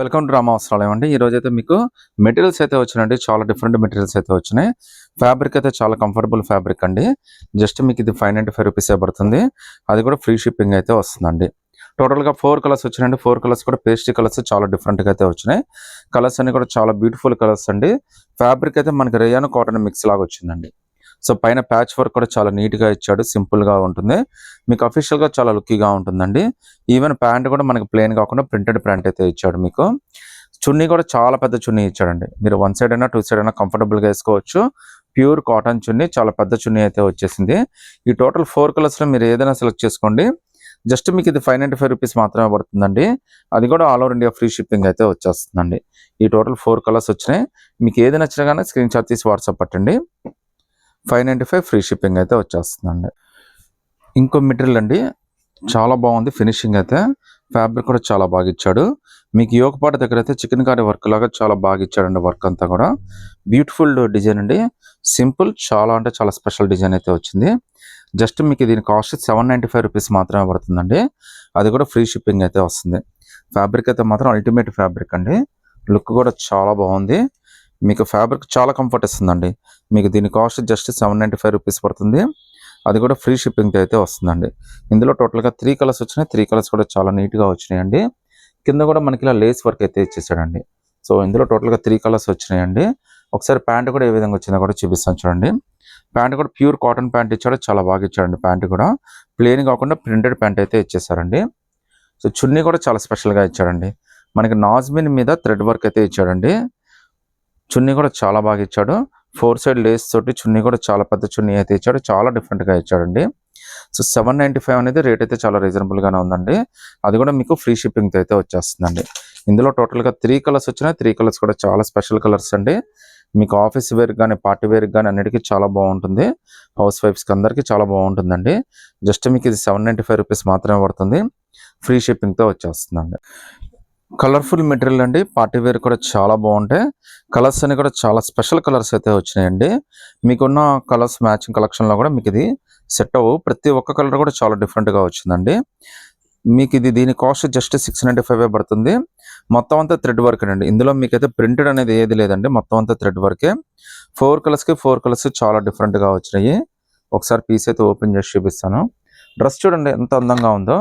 Welcome to రామావసరాలయం అండి. ఈరోజు అయితే మీకు మెటీరియల్స్ అయితే వచ్చినాయండి. చాలా డిఫరెంట్ మెటీరియల్స్ అయితే వచ్చినాయి. ఫ్యాబ్రిక్ అయితే చాలా కంఫర్టబుల్ ఫ్యాబ్రిక్ అండి. జస్ట్ మీకు ఇది 595 రూపీసే పడుతుంది. అది కూడా ఫ్రీ షిప్పింగ్ అయితే వస్తుందండి. టోటల్గా 4 కలర్స్ వచ్చినాయండి. 4 కలర్స్ కూడా పేస్ట్రీ కలర్స్ చాలా డిఫరెంట్గా అయితే వచ్చినాయి. కలర్స్ అన్ని కూడా చాలా బ్యూటిఫుల్ కలర్స్ అండి. ఫ్యాబ్రిక్ అయితే మనకి రేయాన్ కాటన్ మిక్స్ లాగా వచ్చిందండి. సో పైన ప్యాచ్ వర్క్ కూడా చాలా నీట్గా ఇచ్చాడు. సింపుల్గా ఉంటుంది. మీకు అఫీషియల్గా చాలా లుక్కీగా ఉంటుందండి. ఈవెన్ ప్యాంట్ కూడా మనకి ప్లెయిన్ కాకుండా ప్రింటెడ్ ప్యాంట్ అయితే ఇచ్చాడు మీకు. చున్నీ కూడా చాలా పెద్ద చున్నీ ఇచ్చాడండి. మీరు 1 సైడ్ అయినా 2 సైడ్ అయినా కంఫర్టబుల్గా వేసుకోవచ్చు. ప్యూర్ కాటన్ చున్నీ, చాలా పెద్ద చున్నీ అయితే వచ్చేసింది. ఈ టోటల్ 4 కలర్స్లో మీరు ఏదైనా సెలెక్ట్ చేసుకోండి. జస్ట్ మీకు ఇది 595 రూపీస్ మాత్రమే పడుతుందండి. అది కూడా all over India free shipping అయితే వచ్చేస్తుందండి. ఈ టోటల్ 4 కలర్స్ వచ్చినాయి. మీకు ఏది నచ్చినా కానీ స్క్రీన్ షాట్ తీసి వాట్సాప్ పట్టండి. 595 ఫ్రీ షిప్పింగ్ అయితే వచ్చేస్తుందండి. ఇంకో మెటీరియల్ అండి, చాలా బాగుంది ఫినిషింగ్ అయితే. ఫ్యాబ్రిక్ కూడా చాలా బాగా ఇచ్చాడు. మీకు యోగపాట దగ్గర అయితే చికెన్ కర్రీ వర్క్ లాగా చాలా బాగా ఇచ్చాడండి. వర్క్ అంతా కూడా బ్యూటిఫుల్ డిజైన్ అండి. సింపుల్, చాలా అంటే చాలా స్పెషల్ డిజైన్ అయితే వచ్చింది. జస్ట్ మీకు దీని కాస్ట్ 795 రూపీస్ మాత్రమే పడుతుందండి. అది కూడా ఫ్రీ షిప్పింగ్ అయితే వస్తుంది. ఫ్యాబ్రిక్ అయితే మాత్రం అల్టిమేట్ ఫ్యాబ్రిక్ అండి. లుక్ కూడా చాలా బాగుంది. మీకు ఫ్యాబ్రిక్ చాలా కంఫర్ట్ ఇస్తుందండి. మీకు దీని కాస్ట్ జస్ట్ 795 రూపీస్ పడుతుంది. అది కూడా ఫ్రీ షిప్పింగ్తో అయితే వస్తుందండి. ఇందులో టోటల్గా 3 కలర్స్ వచ్చినాయి. 3 కలర్స్ కూడా చాలా నీట్గా వచ్చినాయండి. కింద కూడా మనకి ఇలా లేస్ వర్క్ అయితే ఇచ్చేసాడండి. సో ఇందులో టోటల్గా 3 కలర్స్ వచ్చినాయండి. ఒకసారి ప్యాంట్ కూడా ఏ విధంగా వచ్చిందో కూడా చూపిస్తాను చూడండి. ప్యాంట్ కూడా ప్యూర్ కాటన్ ప్యాంట్ ఇచ్చాడు. చాలా బాగా ఇచ్చాడండి. ప్యాంట్ కూడా ప్లెయిన్ కాకుండా ప్రింటెడ్ ప్యాంట్ అయితే ఇచ్చేసారండి. సో చున్నీ కూడా చాలా స్పెషల్గా ఇచ్చాడండి. మనకి నాజ్మిన్ మీద థ్రెడ్ వర్క్ అయితే ఇచ్చాడండి. చున్నీ కూడా చాలా బాగా ఇచ్చాడు. 4 సైడ్ లేస్ తోటి చున్నీ కూడా చాలా పెద్ద చున్నీ అయితే ఇచ్చాడు. చాలా డిఫరెంట్గా ఇచ్చాడండి. సో 795 అనేది రేట్ అయితే చాలా రీజనబుల్గానే ఉందండి. అది కూడా మీకు ఫ్రీ షిప్పింగ్తో అయితే వచ్చేస్తుందండి. ఇందులో టోటల్గా 3 కలర్స్ వచ్చినాయి. 3 కలర్స్ కూడా చాలా స్పెషల్ కలర్స్ అండి. మీకు ఆఫీస్ వేర్కి కానీ పార్టీ వేర్కి కానీ అన్నిటికీ చాలా బాగుంటుంది. హౌస్ వైఫ్స్కి అందరికీ చాలా బాగుంటుందండి. జస్ట్ మీకు ఇది 795 రూపీస్ మాత్రమే పడుతుంది. ఫ్రీ షిప్పింగ్తో వచ్చేస్తుందండి. కలర్ఫుల్ మెటీరియల్ అండి. పార్టీ వేర్ కూడా చాలా బాగుంటాయి. కలర్స్ అన్ని కూడా చాలా స్పెషల్ కలర్స్ అయితే వచ్చినాయండి. మీకున్న కలర్స్ మ్యాచింగ్ కలెక్షన్లో కూడా మీకు ఇది సెట్ అవ్వు. ప్రతి ఒక్క కలర్ కూడా చాలా డిఫరెంట్గా వచ్చిందండి. మీకు ఇది దీని కాస్ట్ జస్ట్ 695 పడుతుంది. మొత్తం అంతా థ్రెడ్ వర్క్ అండి. ఇందులో మీకైతే ప్రింటెడ్ అనేది ఏది లేదండి. మొత్తం అంతా థ్రెడ్ వర్కే. 4 కలర్స్ చాలా డిఫరెంట్గా వచ్చినాయి. ఒకసారి పీస్ అయితే ఓపెన్ చేసి చూపిస్తాను. డ్రెస్ చూడండి ఎంత అందంగా ఉందో.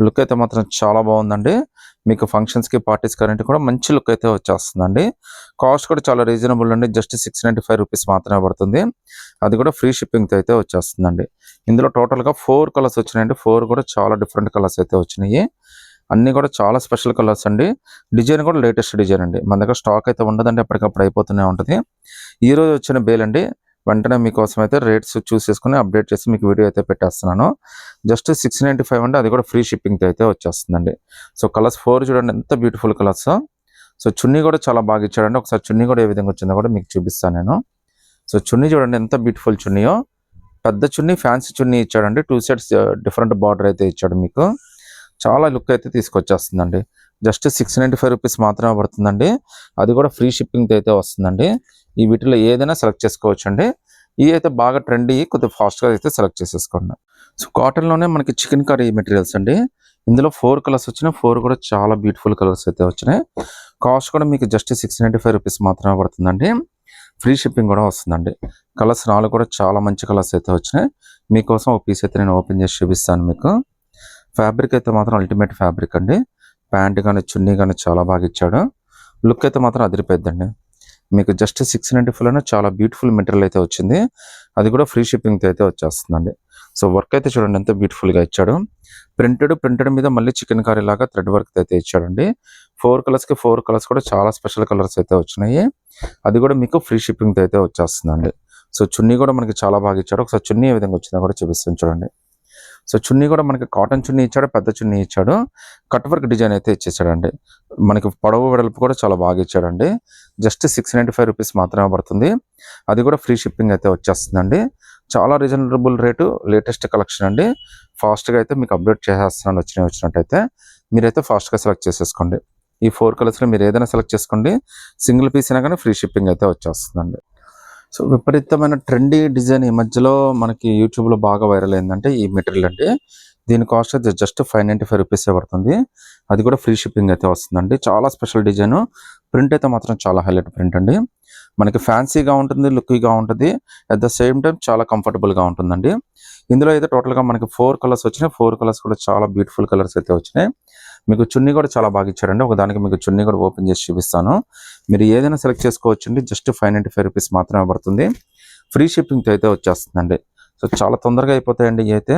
లుక్ అయితే మాత్రం చాలా బాగుందండి. మీకు ఫంక్షన్స్కి పార్టీస్కి అన్నింటి కూడా మంచి లుక్ అయితే వచ్చేస్తుందండి. కాస్ట్ కూడా చాలా రీజనబుల్ అండి. జస్ట్ 695 రూపీస్ మాత్రమే పడుతుంది. అది కూడా ఫ్రీ షిప్పింగ్తో అయితే వచ్చేస్తుందండి. ఇందులో టోటల్గా 4 కలర్స్ వచ్చినాయండి. 4 కూడా చాలా డిఫరెంట్ కలర్స్ అయితే వచ్చినాయి. అన్నీ కూడా చాలా స్పెషల్ కలర్స్ అండి. డిజైన్ కూడా లేటెస్ట్ డిజైన్ అండి. మన దగ్గర స్టాక్ అయితే ఉండదండి. ఎప్పటికప్పుడు అయిపోతూనే ఉంటుంది. ఈరోజు వచ్చిన బేల్ అండి. వెంటనే మీకోసం అయితే రేట్స్ చూసేసుకుని అప్డేట్ చేసి మీకు వీడియో అయితే పెట్టేస్తున్నాను. జస్ట్ 695 అండి. అది కూడా ఫ్రీ షిప్పింగ్తో అయితే వచ్చేస్తుందండి. సో కలర్స్ 4 చూడండి ఎంత బ్యూటిఫుల్ కలర్స్. సో చున్నీ కూడా చాలా బాగా ఇచ్చాడండి. ఒకసారి చున్నీ కూడా ఏ విధంగా వచ్చిందో కూడా మీకు చూపిస్తాను నేను. సో చున్నీ చూడండి ఎంత బ్యూటిఫుల్ చున్నీయో. పెద్ద చున్నీ, ఫ్యాన్సీ చున్నీ ఇచ్చాడండి. 2 సైడ్స్ డిఫరెంట్ బార్డర్ అయితే ఇచ్చాడు మీకు. చాలా లుక్ అయితే తీసుకొచ్చేస్తుందండి. జస్ట్ 695 రూపీస్ మాత్రమే పడుతుందండి. అది కూడా ఫ్రీ షిప్పింగ్తో అయితే వస్తుందండి. ఈ వీటిలో ఏదైనా సెలెక్ట్ చేసుకోవచ్చు అండి. ఇవి అయితే బాగా ట్రెండీ, కొద్దిగా ఫాస్ట్గా అయితే సెలెక్ట్ చేసేసుకోండి. సో కాటన్లోనే మనకి చికెన్ కర్రీ మెటీరియల్స్ అండి. ఇందులో 4 కలర్స్ వచ్చినాయి. 4 కూడా చాలా బ్యూటిఫుల్ కలర్స్ అయితే వచ్చినాయి. కాస్ట్ కూడా మీకు జస్ట్ 695 రూపీస్ మాత్రమే పడుతుందండి. ఫ్రీ షిప్పింగ్ కూడా వస్తుందండి. కలర్స్ 4 కూడా చాలా మంచి కలర్స్ అయితే వచ్చినాయి. మీకోసం ఒక పీస్ అయితే నేను ఓపెన్ చేసి చూపిస్తాను మీకు. ఫ్యాబ్రిక్ అయితే మాత్రం అల్టిమేట్ ఫ్యాబ్రిక్ అండి. ప్యాంట్ కానీ చున్నీ కానీ చాలా బాగా ఇచ్చాడు. లుక్ అయితే మాత్రం అదిరిపోద్దండి. మీకు జస్ట్ 695లోనే చాలా బ్యూటిఫుల్ మెటీరియల్ అయితే వచ్చింది. అది కూడా ఫ్రీ షిప్పింగ్తో అయితే వచ్చేస్తుందండి. సో వర్క్ అయితే చూడండి ఎంత బ్యూటిఫుల్గా ఇచ్చాడు. ప్రింటెడ్ మీద మళ్ళీ చికెన్ కర్రీ లాగా థ్రెడ్ వర్క్ అయితే ఇచ్చాడండి. 4 కలర్స్ కూడా చాలా స్పెషల్ కలర్స్ అయితే వచ్చినాయి. అది కూడా మీకు ఫ్రీ షిప్పింగ్తో అయితే వచ్చేస్తుందండి. సో చున్నీ కూడా మనకి చాలా బాగా ఇచ్చాడు. ఒకసారి చున్నీ ఏ విధంగా వచ్చిందో కూడా చూపిస్తాను చూడండి. సో చున్నీ కూడా మనకి కాటన్ చున్నీ ఇచ్చాడు. పెద్ద చున్నీ ఇచ్చాడు. కట్ వర్క్ డిజైన్ అయితే ఇచ్చేసాడండి. మనకి పొడవు వెడల్పు కూడా చాలా బాగా ఇచ్చాడండి. జస్ట్ 695 రూపీస్ మాత్రమే పడుతుంది. అది కూడా ఫ్రీ షిప్పింగ్ అయితే వచ్చేస్తుందండి. చాలా రీజనబుల్ రేటు, లేటెస్ట్ కలెక్షన్ అండి. ఫాస్ట్గా అయితే మీకు అప్డేట్ చేసేస్తున్నాను వచ్చినట్టయితే. మీరైతే ఫాస్ట్గా సెలెక్ట్ చేసేసుకోండి. ఈ 4 కలర్స్లో మీరు ఏదైనా సెలెక్ట్ చేసుకోండి. సింగిల్ పీస్ అయినా కానీ ఫ్రీ షిప్పింగ్ అయితే వచ్చేస్తుందండి. సో విపరీతమైన ట్రెండీ డిజైన్ ఈ మధ్యలో మనకి యూట్యూబ్లో బాగా వైరల్ అయిందంటే ఈ మెటీరియల్ అండి. దీని కాస్ట్ అయితే జస్ట్ 595 రూపీసే పడుతుంది. అది కూడా ఫ్రీ షిప్పింగ్ అయితే వస్తుందండి. చాలా స్పెషల్ డిజైన్. ప్రింట్ అయితే మాత్రం చాలా హైలైట్ ప్రింట్ అండి. మనకి ఫ్యాన్సీగా ఉంటుంది, లుక్కీగా ఉంటుంది. అట్ ద సేమ్ టైం చాలా కంఫర్టబుల్గా ఉంటుందండి. ఇందులో అయితే టోటల్గా మనకి 4 కలర్స్ వచ్చినాయి. 4 కలర్స్ కూడా చాలా బ్యూటిఫుల్ కలర్స్ అయితే వచ్చినాయి. మీకు చున్నీ కూడా చాలా బాగా ఇచ్చారండి. ఒకదానికి మీకు చున్నీ కూడా ఓపెన్ చేసి చూపిస్తాను. మీరు ఏదైనా సెలెక్ట్ చేసుకోవచ్చండి. జస్ట్ 595 రూపీస్ మాత్రమే పడుతుంది. ఫ్రీ షిప్పింగ్తో అయితే వచ్చేస్తుందండి. సో చాలా తొందరగా అయిపోతాయండి. ఇవి అయితే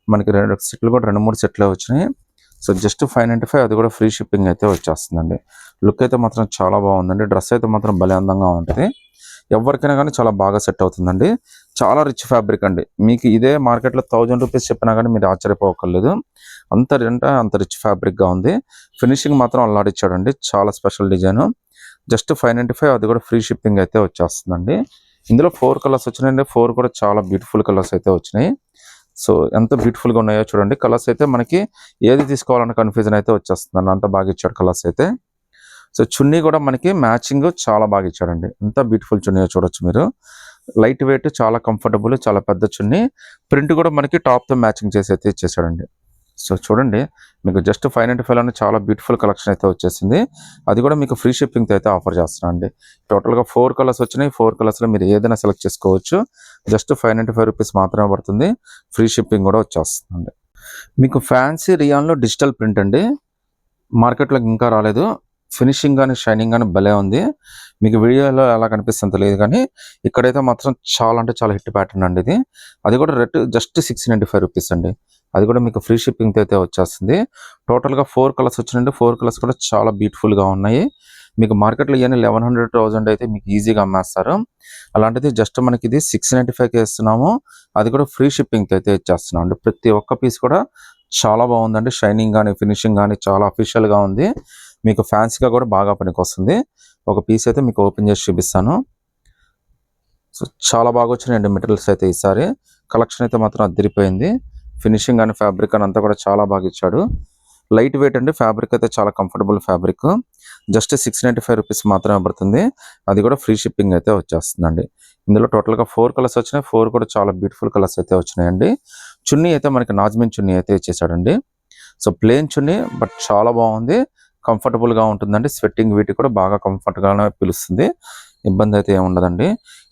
మనకి 2 సెట్లు కూడా 2-3 సెట్లే వచ్చినాయి. సో జస్ట్ 595, అది కూడా ఫ్రీ షిప్పింగ్ అయితే వచ్చేస్తుందండి. లుక్ అయితే మాత్రం చాలా బాగుందండి. డ్రెస్ అయితే మాత్రం భలే అందంగా ఉంటుంది. ఎవరికైనా కానీ చాలా బాగా సెట్ అవుతుందండి. చాలా రిచ్ ఫ్యాబ్రిక్ అండి. మీకు ఇదే మార్కెట్లో 1000 రూపీస్ చెప్పినా కానీ మీరు ఆశ్చర్యపోకర్లేదు. అంత రిచ్ ఫ్యాబ్రిక్గా ఉంది. ఫినిషింగ్ మాత్రం అల్లాడిచ్చాడండి. చాలా స్పెషల్ డిజైన్. జస్ట్ 595, అది కూడా ఫ్రీ షిప్పింగ్ అయితే వచ్చేస్తుందండి. ఇందులో 4 కలర్స్ వచ్చినాయండి. 4 కూడా చాలా బ్యూటిఫుల్ కలర్స్ అయితే వచ్చినాయి. సో ఎంత బ్యూటిఫుల్గా ఉన్నాయో చూడండి. కలర్స్ అయితే మనకి ఏది తీసుకోవాలన్న కన్ఫ్యూజన్ అయితే వచ్చేస్తుందండి. అంత బాగా ఇచ్చాడు కలర్స్ అయితే. సో చున్నీ కూడా మనకి మ్యాచింగ్ చాలా బాగా ఇచ్చాడండి. ఎంత బ్యూటిఫుల్ చున్నీయో చూడొచ్చు మీరు. లైట్ వెయిట్, చాలా కంఫర్టబుల్, చాలా పెద్ద చున్నీ. ప్రింట్ కూడా మనకి టాప్తో మ్యాచింగ్ చేసి అయితే ఇచ్చేసాడండి. సో చూడండి, మీకు జస్ట్ 595లోనే చాలా బ్యూటిఫుల్ కలెక్షన్ అయితే వచ్చేసింది. అది కూడా మీకు ఫ్రీ షిప్పింగ్తో అయితే ఆఫర్ చేస్తున్నాను అండి. టోటల్గా 4 కలర్స్ వచ్చినాయి. 4 కలర్స్లో మీరు ఏదైనా సెలెక్ట్ చేసుకోవచ్చు. జస్ట్ 595 రూపీస్ మాత్రమే పడుతుంది. ఫ్రీ షిప్పింగ్ కూడా వచ్చేస్తుందండి. మీకు ఫ్యాన్సీ రియాన్లో డిజిటల్ ప్రింట్ అండి. మార్కెట్లోకి ఇంకా రాలేదు. ఫినిషింగ్ కానీ షైనింగ్ కానీ భలే ఉంది. మీకు వీడియోలో ఎలా కనిపిస్తుందో తెలియదు కానీ ఇక్కడైతే మాత్రం చాలా అంటే చాలా హిట్ ప్యాటర్న్ అండి ఇది. అది కూడా రేట్ జస్ట్ 695 రూపీస్ అండి. అది కూడా మీకు ఫ్రీ షిప్పింగ్తో అయితే వచ్చేస్తుంది. టోటల్గా 4 కలర్స్ వచ్చినాయండి. 4 కలర్స్ కూడా చాలా బ్యూటిఫుల్గా ఉన్నాయి. మీకు మార్కెట్లో ఇవన్నీ 1100 అయితే మీకు ఈజీగా అమ్మేస్తారు. అలాంటిది జస్ట్ మనకి ఇది 695కి ఇస్తున్నాము. అది కూడా ఫ్రీ షిప్పింగ్తో అయితే ఇచ్చేస్తున్నాం అండి. ప్రతి ఒక్క పీస్ కూడా చాలా బాగుందండి. షైనింగ్ కానీ ఫినిషింగ్ కానీ చాలా అఫీషియల్గా ఉంది. మీకు ఫ్యాన్సీగా కూడా బాగా పనికొస్తుంది. ఒక పీస్ అయితే మీకు ఓపెన్ చేసి చూపిస్తాను. సో చాలా బాగా వచ్చినాయండి మెటీరియల్స్ అయితే ఈసారి. కలెక్షన్ అయితే మాత్రం అదిరిపోయింది. ఫినిషింగ్ కానీ ఫ్యాబ్రిక్ అని అంతా కూడా చాలా బాగా ఇచ్చాడు. లైట్ వెయిట్ అండి. ఫ్యాబ్రిక్ అయితే చాలా కంఫర్టబుల్ ఫ్యాబ్రిక్. జస్ట్ 695 రూపీస్ మాత్రమే పడుతుంది. అది కూడా ఫ్రీ షిప్పింగ్ అయితే వచ్చేస్తుందండి. ఇందులో టోటల్గా 4 కలర్స్ వచ్చినాయి. 4 కూడా చాలా బ్యూటిఫుల్ కలర్స్ అయితే వచ్చినాయండి. చున్నీ అయితే మనకి నాజ్మిన్ చున్నీ అయితే ఇచ్చేసాడండి. సో ప్లేన్ చున్నీ, బట్ చాలా బాగుంది. కంఫర్టబుల్గా ఉంటుందండి. స్వెట్టింగ్ వీటికి కూడా బాగా కంఫర్ట్గానే పిలుస్తుంది. ఇబ్బంది అయితే ఏమి ఉండదండి.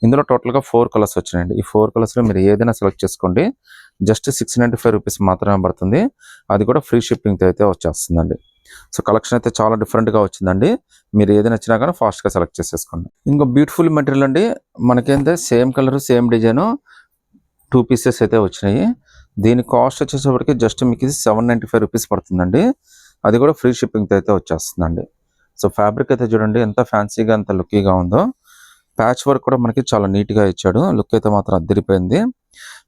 ఇందులో టోటల్గా 4 కలర్స్ వచ్చినాయండి. ఈ 4 కలర్స్లో మీరు ఏదైనా సెలెక్ట్ చేసుకోండి. జస్ట్ 695 రూపీస్ మాత్రమే పడుతుంది. అది కూడా ఫ్రీ షిప్పింగ్తో అయితే వచ్చేస్తుందండి. సో కలెక్షన్ అయితే చాలా డిఫరెంట్గా వచ్చిందండి. మీరు ఏది నచ్చినా కానీ ఫాస్ట్గా సెలెక్ట్ చేసేసుకోండి. ఇంకో బ్యూటిఫుల్ మెటీరియల్ అండి. మనకేంటే same colour same design 2 pieces అయితే వచ్చినాయి. దీని కాస్ట్ వచ్చేసరికి జస్ట్ మీకు ఇది 795 రూపీస్ పడుతుందండి. అది కూడా ఫ్రీ షిప్పింగ్తో అయితే వచ్చేస్తుందండి. సో ఫ్యాబ్రిక్ అయితే చూడండి ఎంత ఫ్యాన్సీగా ఎంత లుక్కీగా ఉందో. ప్యాచ్ వర్క్ కూడా మనకి చాలా నీట్గా ఇచ్చాడు. లుక్ అయితే మాత్రం అద్దరిపోయింది.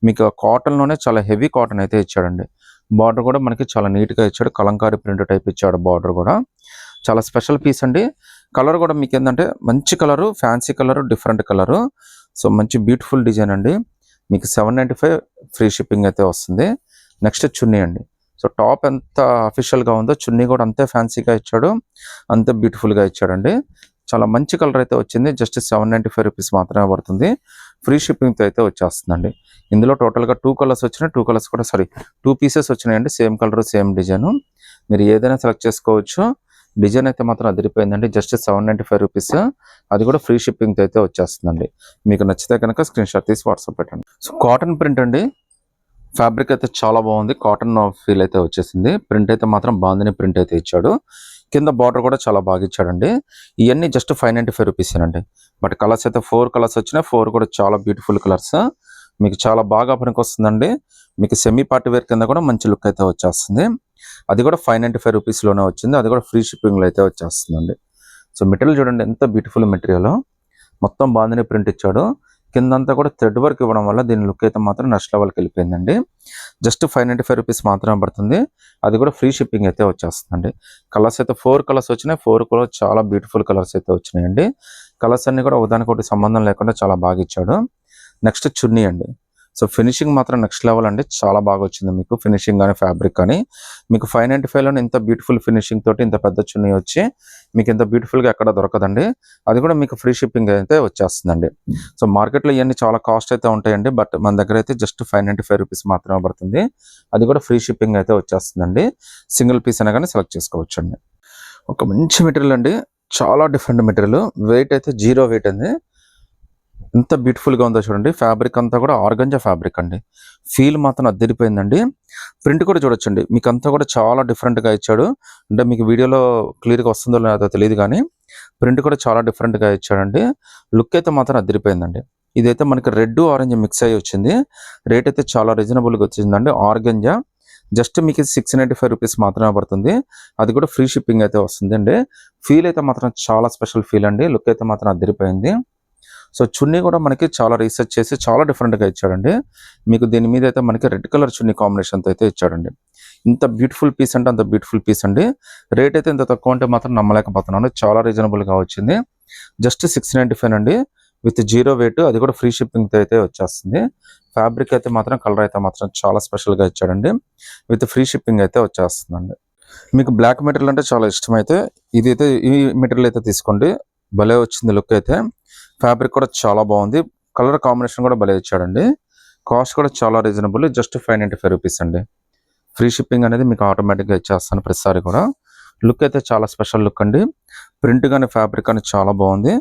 మీకు కాటన్లోనే చాలా హెవీ కాటన్ అయితే ఇచ్చాడండి. బార్డర్ కూడా మనకి చాలా నీట్గా ఇచ్చాడు. కలంకారీ ప్రింట్ టైప్ ఇచ్చాడు. బార్డర్ కూడా చాలా స్పెషల్ పీస్ అండి. కలర్ కూడా మీకు ఏంటంటే మంచి colour, fancy colour, different colour. So మంచి బ్యూటిఫుల్ డిజైన్ అండి. మీకు 795 ఫ్రీ షిప్పింగ్ అయితే వస్తుంది. నెక్స్ట్ చున్నీ అండి. సో టాప్ ఎంత అఫీషియల్గా ఉందో చున్నీ కూడా అంతే ఫ్యాన్సీగా ఇచ్చాడు. అంతే బ్యూటిఫుల్గా ఇచ్చాడండి. చాలా మంచి కలర్ అయితే వచ్చింది. జస్ట్ 795 రూపీస్ మాత్రమే పడుతుంది. ఫ్రీ షిప్పింగ్తో అయితే వచ్చేస్తుందండి. ఇందులో టోటల్గా 2 కలర్స్ వచ్చినాయి. 2 కలర్స్ కూడా 2 పీసెస్ వచ్చినాయండి. Same colour same design. మీరు ఏదైనా సెలెక్ట్ చేసుకోవచ్చు. డిజైన్ అయితే మాత్రం అదిరిపోయిందండి. Just 795 rupees. అది కూడా ఫ్రీ షిప్పింగ్తో అయితే వచ్చేస్తుందండి. మీకు నచ్చితే కనుక స్క్రీన్ షాట్ తీసి వాట్సాప్ పెట్టండి. సో కాటన్ ప్రింట్ అండి. ఫ్యాబ్రిక్ అయితే చాలా బాగుంది. కాటన్ ఫీల్ అయితే వచ్చేసింది. ప్రింట్ అయితే మాత్రం బాగుందని ప్రింట్ అయితే ఇచ్చాడు. కింద బార్డర్ కూడా చాలా బాగా ఇచ్చాడండి. ఇవన్నీ జస్ట్ 595 రూపీస్ అండి. బట్ కలర్స్ అయితే 4 కలర్స్ వచ్చినాయి. 4 కూడా చాలా బ్యూటిఫుల్ కలర్స్. మీకు చాలా బాగా పనికి వస్తుందండి. మీకు సెమీ పార్టీ వేర్ కింద కూడా మంచి లుక్ అయితే వచ్చేస్తుంది. అది కూడా 595 రూపీస్లోనే వచ్చింది. అది కూడా ఫ్రీ షిప్పింగ్లో అయితే వచ్చేస్తుందండి. సో మెటీరియల్ చూడండి ఎంత బ్యూటిఫుల్ మెటీరియల్. మొత్తం బాగుందని ప్రింట్ ఇచ్చాడు. కిందంతా కూడా థ్రెడ్ వర్క్ ఇవ్వడం వల్ల దీని లుక్ అయితే మాత్రం నెక్స్ట్ లెవెల్కి వెళ్ళిపోయిందండి. జస్ట్ 595 రూపీస్ మాత్రమే పడుతుంది. అది కూడా ఫ్రీ షిప్పింగ్ అయితే వచ్చేస్తుందండి. కలర్స్ అయితే 4 కలర్స్ వచ్చినాయి. 4 కూడా చాలా బ్యూటిఫుల్ కలర్స్ అయితే వచ్చినాయండి. కలర్స్ అన్ని కూడా ఒకదానికొకటి సంబంధం లేకుండా చాలా బాగా ఇచ్చాడు. నెక్స్ట్ చున్నీ అండి. సో ఫినిషింగ్ మాత్రం నెక్స్ట్ లెవెల్ అండి. చాలా బాగా వచ్చింది మీకు ఫినిషింగ్ కానీ ఫ్యాబ్రిక్ కానీ. మీకు 595లో ఇంత బ్యూటిఫుల్ ఫినిషింగ్ తోటి ఇంత పెద్ద చున్నీ వచ్చి మీకు ఇంత బ్యూటిఫుల్గా ఎక్కడ దొరకదండి. అది కూడా మీకు ఫ్రీ షిప్పింగ్ అయితే వచ్చేస్తుందండి. సో మార్కెట్లో ఇవన్నీ చాలా కాస్ట్ అయితే ఉంటాయండి. బట్ మన దగ్గర అయితే జస్ట్ 595 రూపీస్ మాత్రమే పడుతుంది. అది కూడా ఫ్రీ షిప్పింగ్ అయితే వచ్చేస్తుందండి. సింగిల్ పీస్ అయినా కానీ సెలెక్ట్ చేసుకోవచ్చండి. ఒక మంచి మెటీరియల్ అండి. చాలా డిఫరెంట్ మెటీరియల్. వెయిట్ అయితే 0 వెయిట్ అండి. ఎంత బ్యూటిఫుల్గా ఉందో చూడండి. ఫ్యాబ్రిక్ అంతా కూడా ఆర్గంజా ఫ్యాబ్రిక్ అండి. ఫీల్ మాత్రం అద్దరిపోయిందండి. ప్రింట్ కూడా చూడొచ్చండి. మీకు అంతా కూడా చాలా డిఫరెంట్గా ఇచ్చాడు. అంటే మీకు వీడియోలో క్లియర్గా వస్తుందో లేదో తెలియదు కానీ ప్రింట్ కూడా చాలా డిఫరెంట్గా ఇచ్చాడండి. లుక్ అయితే మాత్రం అద్దరిపోయిందండి. ఇదైతే మనకి రెడ్ ఆరెంజ్ మిక్స్ అయ్యి వచ్చింది. రేట్ అయితే చాలా రీజనబుల్గా వచ్చిందండి. ఆర్గంజా జస్ట్ మీకు 695 రూపీస్ మాత్రమే పడుతుంది. అది కూడా ఫ్రీ షిప్పింగ్ అయితే వస్తుంది అండి. ఫీల్ అయితే మాత్రం చాలా స్పెషల్ ఫీల్ అండి. లుక్ అయితే మాత్రం అద్దరిపోయింది. సో చున్నీ కూడా మనకి చాలా రీసెర్చ్ చేసి చాలా డిఫరెంట్గా ఇచ్చాడండి. మీకు దీని మీద అయితే మనకి రెడ్ కలర్ చున్నీ కాంబినేషన్తో అయితే ఇచ్చాడండి. ఇంత బ్యూటిఫుల్ పీస్ అంటే అంత బ్యూటిఫుల్ పీస్ అండి. రేట్ అయితే ఇంత తక్కువ అంటే మాత్రం నమ్మలేకపోతున్నాను. చాలా రీజనబుల్గా వచ్చింది. జస్ట్ 695 అండి. With 0 weight. అది కూడా ఫ్రీ షిప్పింగ్తో అయితే వచ్చేస్తుంది. ఫ్యాబ్రిక్ అయితే మాత్రం కలర్ అయితే మాత్రం చాలా స్పెషల్గా ఇచ్చాడండి. విత్ ఫ్రీ షిప్పింగ్ అయితే వచ్చేస్తుందండి. మీకు బ్లాక్ మెటీరియల్ అంటే చాలా ఇష్టమైతే ఇదైతే ఈ మెటీరియల్ అయితే తీసుకోండి. భలే వచ్చింది లుక్ అయితే. ఫ్యాబ్రిక్ కూడా చాలా బాగుంది. కలర్ కాంబినేషన్ కూడా భలే ఇచ్చాడండి. కాస్ట్ కూడా చాలా రీజనబుల్. జస్ట్ 595 రూపీస్ అండి. ఫ్రీ షిప్పింగ్ అనేది మీకు ఆటోమేటిక్గా ఇచ్చేస్తాను ప్రతిసారి కూడా. లుక్ అయితే చాలా స్పెషల్ లుక్ అండి. ప్రింట్ కానీ ఫ్యాబ్రిక్ కానీ చాలా బాగుంది.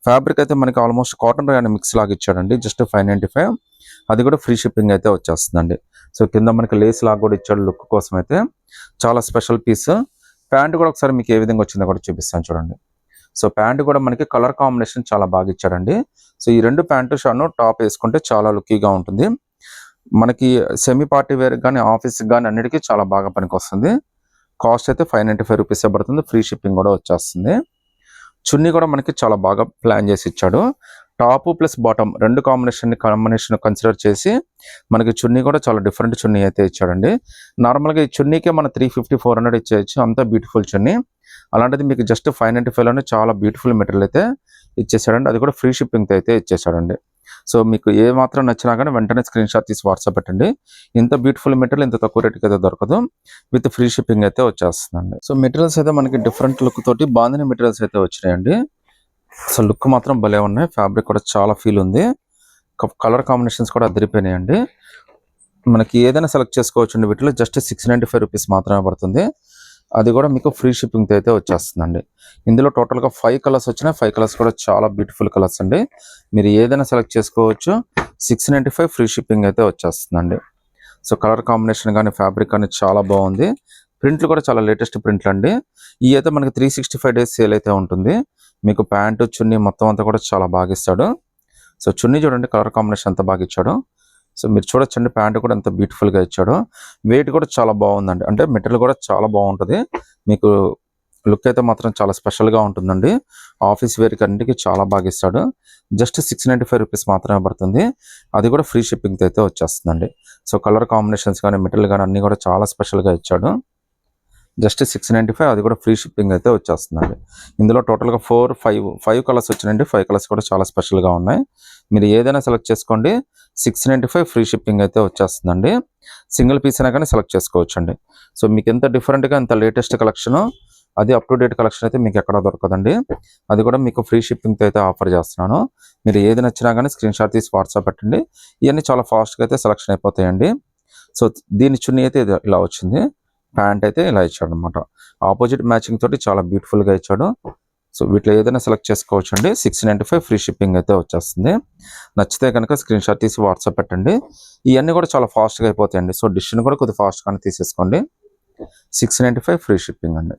ఫ్యాబ్రిక్ అయితే మనకి ఆల్మోస్ట్ కాటన్ కానీ మిక్స్ లాగా ఇచ్చాడండి. జస్ట్ 595. అది కూడా ఫ్రీ షిప్పింగ్ అయితే వచ్చేస్తుందండి. సో కింద మనకి లేస్ లాగా కూడా ఇచ్చాడు లుక్ కోసం అయితే. చాలా స్పెషల్ పీస్. ప్యాంట్ కూడా ఒకసారి మీకు ఏ విధంగా వచ్చిందో కూడా చూపిస్తాను చూడండి. సో ప్యాంట్ కూడా మనకి కలర్ కాంబినేషన్ చాలా బాగా ఇచ్చాడండి. సో ఈ రెండు ప్యాంటు షాను టాప్ వేసుకుంటే చాలా లుక్కీగా ఉంటుంది. మనకి సెమీ పార్టీ వేర్ కానీ ఆఫీస్కి కానీ అన్నిటికీ చాలా బాగా పనికి వస్తుంది. కాస్ట్ అయితే 595 రూపీస్ పడుతుంది. ఫ్రీ షిప్పింగ్ కూడా వచ్చేస్తుంది. చున్నీ కూడా మనకి చాలా బాగా ప్లాన్ చేసి ఇచ్చాడు. టాప్ ప్లస్ బాటమ్ రెండు కాంబినేషన్ కన్సిడర్ చేసి మనకి చున్నీ కూడా చాలా డిఫరెంట్ చున్నీ అయితే ఇచ్చాడండి. నార్మల్గా ఈ చున్నీకే మన 350, 400 ఇచ్చేయచ్చు. అంత బ్యూటిఫుల్ చున్నీ. అలాంటిది మీకు జస్ట్ 595లోనే చాలా బ్యూటిఫుల్ మెటీరియల్ అయితే ఇచ్చేసాడండి. అది కూడా ఫ్రీ షిప్పింగ్తో అయితే ఇచ్చేసాడండి. సో మీకు ఏ మాత్రం నచ్చినా కానీ వెంటనే స్క్రీన్ షాట్ తీసి వాట్సాప్ పెట్టండి. ఇంత బ్యూటిఫుల్ మెటీరియల్ ఇంత తక్కువ రేట్కి అయితే దొరకదు. విత్ ఫ్రీ షిప్పింగ్ అయితే వచ్చేస్తుందండి. సో మెటీరియల్స్ అయితే మనకి డిఫరెంట్ లుక్ తోటి బాగుంది మెటీరియల్స్ అయితే వచ్చినాయండి. సో లుక్ మాత్రం భలే ఉన్నాయి. ఫ్యాబ్రిక్ కూడా చాలా ఫీల్ ఉంది. కలర్ కాంబినేషన్స్ కూడా అదిరిపోయినాయండి. మనకి ఏదైనా సెలెక్ట్ చేసుకోవచ్చు అండి. వీటిలో జస్ట్ 695 రూపీస్ మాత్రమే పడుతుంది. అది కూడా మీకు ఫ్రీ షిప్పింగ్తో అయితే వచ్చేస్తుందండి. ఇందులో టోటల్గా 5 కలర్స్ వచ్చినాయి. 5 కలర్స్ కూడా చాలా బ్యూటిఫుల్ కలర్స్ అండి. మీరు ఏదైనా సెలెక్ట్ చేసుకోవచ్చు. 695 ఫ్రీ షిప్పింగ్ అయితే వచ్చేస్తుందండి. సో కలర్ కాంబినేషన్ కానీ ఫ్యాబ్రిక్ కానీ చాలా బాగుంది. ప్రింట్లు కూడా చాలా లేటెస్ట్ ప్రింట్లు అండి. ఈ అయితే మనకి 365 డేస్ సేల్ అయితే ఉంటుంది. మీకు ప్యాంటు చున్నీ మొత్తం అంతా కూడా చాలా బాగా ఇస్తాడు. సో చున్నీ చూడండి కలర్ కాంబినేషన్ ఎంత బాగా ఇచ్చాడు. సో మీరు చూడొచ్చండి ప్యాంటు కూడా ఎంత బ్యూటిఫుల్గా ఇచ్చాడు. వెయిట్ కూడా చాలా బాగుందండి. అంటే మెటీరియల్ కూడా చాలా బాగుంటుంది. మీకు లుక్ అయితే మాత్రం చాలా స్పెషల్గా ఉంటుందండి. ఆఫీస్ వేర్కి అన్నిటికీ చాలా బాగా ఇస్తాడు. జస్ట్ 695 రూపీస్ మాత్రమే పడుతుంది. అది కూడా ఫ్రీ షిప్పింగ్తో అయితే వచ్చేస్తుందండి. సో కలర్ కాంబినేషన్స్ కానీ మెటీరియల్ కానీ అన్నీ కూడా చాలా స్పెషల్గా ఇచ్చాడు. జస్ట్ 695. అది కూడా ఫ్రీ షిప్పింగ్ అయితే వచ్చేస్తుందండి. ఇందులో టోటల్గా 5 కలర్స్ వచ్చినాయండి. 5 కలర్స్ కూడా చాలా స్పెషల్గా ఉన్నాయి. మీరు ఏదైనా సెలెక్ట్ చేసుకోండి. 695 ఫ్రీ షిప్పింగ్ అయితే వచ్చేస్తుందండి. సింగిల్ పీస్ అయినా కానీ సెలెక్ట్ చేసుకోవచ్చండి. సో మీకు ఎంత డిఫరెంట్గా ఎంత లేటెస్ట్ కలెక్షన్, అది అప్ టు డేట్ కలెక్షన్ అయితే మీకు ఎక్కడ దొరకదండి. అది కూడా మీకు ఫ్రీ షిప్పింగ్తో అయితే ఆఫర్ చేస్తున్నాను. మీరు ఏది నచ్చినా కానీ స్క్రీన్ షాట్ తీసి వాట్సాప్ పెట్టండి. ఇవన్నీ చాలా ఫాస్ట్గా అయితే సెలెక్షన్ అయిపోతాయండి. సో దీని చున్నీ అయితే ఇలా వచ్చింది. ప్యాంట్ అయితే ఇలా ఇచ్చాడు అనమాట. ఆపోజిట్ మ్యాచింగ్ తోటి చాలా బ్యూటిఫుల్గా ఇచ్చాడు. సో వీటిలో ఏదైనా సెలెక్ట్ చేసుకోవచ్చు అండి. 695 ఫ్రీ షిప్పింగ్ అయితే వచ్చేస్తుంది. నచ్చితే కనుక స్క్రీన్ షాట్ తీసి వాట్సాప్ పెట్టండి. ఇవన్నీ కూడా చాలా ఫాస్ట్గా అయిపోతాయండి. సో డిష్ని కూడా కొద్దిగా ఫాస్ట్గానే తీసేసుకోండి. 695 ఫ్రీ షిప్పింగ్ అండి.